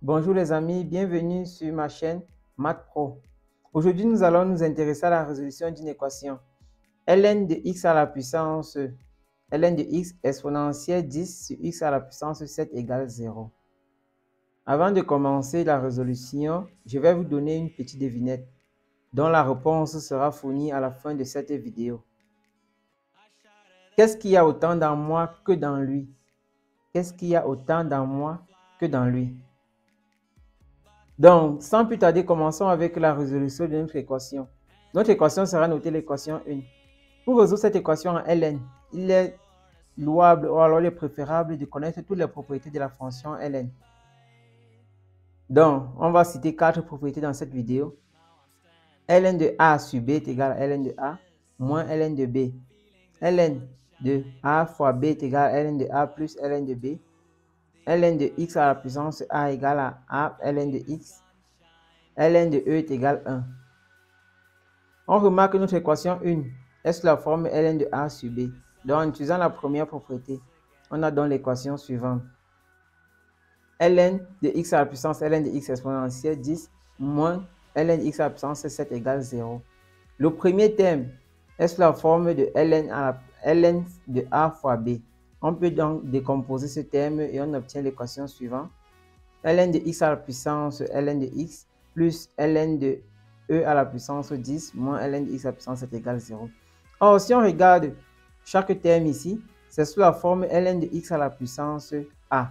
Bonjour les amis, bienvenue sur ma chaîne Math Pro. Aujourd'hui, nous allons nous intéresser à la résolution d'une équation. ln de x à la puissance ln de x exponentielle 10 sur x à la puissance 7 égale 0. Avant de commencer la résolution, je vais vous donner une petite devinette dont la réponse sera fournie à la fin de cette vidéo. Qu'est-ce qu'il y a autant dans moi que dans lui? Qu'est-ce qu'il y a autant dans moi que dans lui? Donc, sans plus tarder, commençons avec la résolution de notre équation. Notre équation sera notée l'équation 1. Pour résoudre cette équation en ln, il est louable ou alors il est préférable de connaître toutes les propriétés de la fonction ln. Donc, on va citer 4 propriétés dans cette vidéo. ln de a sur b est égal à ln de a moins ln de b. ln de a fois b est égal à ln de a plus ln de b. ln de x à la puissance a égale à a ln de x. ln de e est égal à 1. On remarque que notre équation 1 est sous la forme ln de a sur b. Donc, en utilisant la première propriété, on a donc l'équation suivante. ln de x à la puissance ln de x exponentielle 10 moins ln de x à la puissance 7 égale 0. Le premier terme est sous la forme de ln de a fois b. On peut donc décomposer ce terme et on obtient l'équation suivante. ln de x à la puissance ln de x plus ln de e à la puissance 10 moins ln de x à la puissance 7 égale 0. Or, si on regarde chaque terme ici, c'est sous la forme ln de x à la puissance a.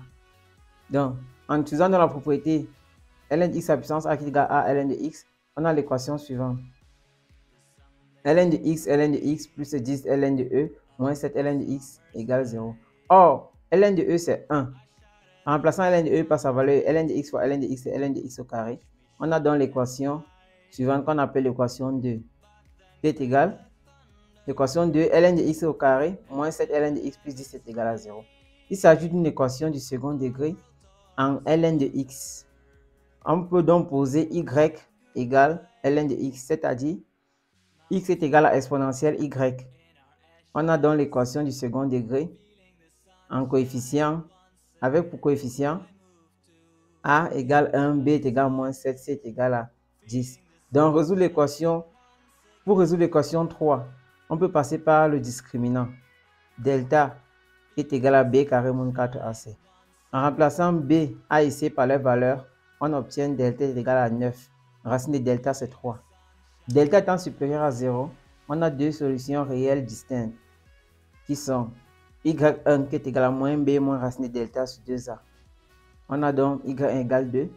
Donc, en utilisant dans la propriété ln de x à la puissance a qui est égal à ln de x, on a l'équation suivante. ln de x plus 10 ln de e moins 7 ln de x égale 0. Or, ln de e c'est 1. En remplaçant ln de e par sa valeur ln de x fois ln de x et ln de x au carré, on a donc l'équation suivante qu'on appelle l'équation 2. P est égal l'équation 2 ln de x au carré moins 7 ln de x plus 10 est égal à 0. Il s'agit d'une équation du second degré en ln de x. On peut donc poser y égale ln de x, c'est-à-dire x est égal à exponentielle y. On a donc l'équation du second degré en coefficient, avec pour coefficient a égale 1, b est égal à moins 7, c est égal à 10. Donc, pour résoudre l'équation 3, on peut passer par le discriminant. Delta est égal à b carré moins 4ac. En remplaçant b, a et c par leur valeur, on obtient delta est égal à 9. Racine de delta, c'est 3. Delta étant supérieur à 0, on a deux solutions réelles distinctes qui sont y1 qui est égal à moins b moins racine de delta sur 2a. On a donc y1 égale 2,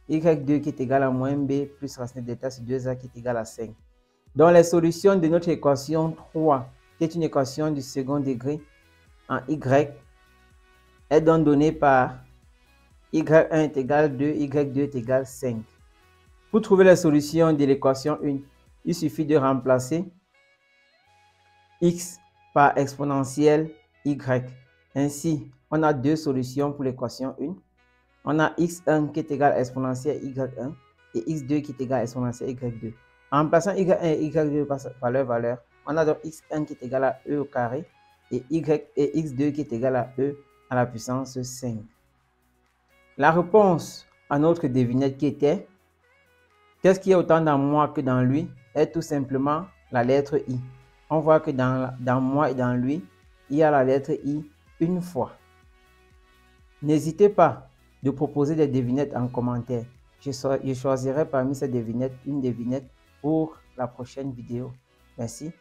y2 qui est égal à moins b plus racine de delta sur 2a qui est égal à 5. Donc les solutions de notre équation 3, qui est une équation du second degré en y, est donc donnée par y1 est égal à 2, y2 est égal à 5. Pour trouver la solution de l'équation 1, il suffit de remplacer x par exponentielle y. Ainsi, on a deux solutions pour l'équation 1. On a x1 qui est égal à exponentielle y1 et x2 qui est égal à exponentielle y2. En remplaçant y1 et y2 par leur valeur, on a donc x1 qui est égal à e au carré et x2 qui est égal à e à la puissance 5. La réponse à notre devinette qui était qu'est-ce qu'il y a autant dans moi que dans lui est tout simplement la lettre I. On voit que dans moi et dans lui, il y a la lettre I une fois. N'hésitez pas de proposer des devinettes en commentaire. Je choisirai parmi ces devinettes une devinette pour la prochaine vidéo. Merci.